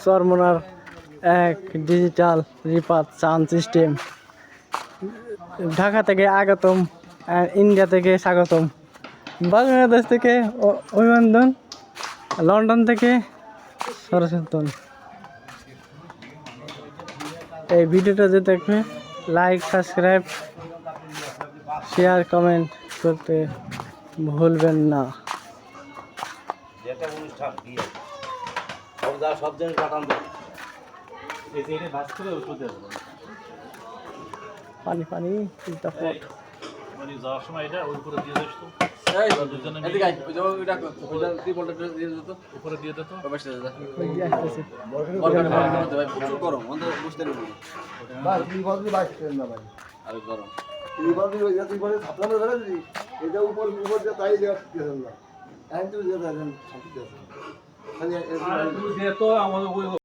চরমোনার এক digital রিপাত sound system. Dhaka থেকে আগতম, India থেকে স্বাগতম, বাংলাদেশ থেকে অভিনন্দন, লন্ডন থেকে সরস্বতন। এই ভিডিওটা যে দেখবে লাইক, সাবস্ক্রাইব, শেয়ার, কমেন্ট করতে ভুলবেন না। সব জায়গায় পাঠান পানি পানি যাওয়ার সময় এটা ওই উপরে দিয়ে যাস তো উপরে দিয়ে দিত প্রচুর গরম বুঝতে পারবি এটা উপর উপর দিয়ে তাই দেওয়া না।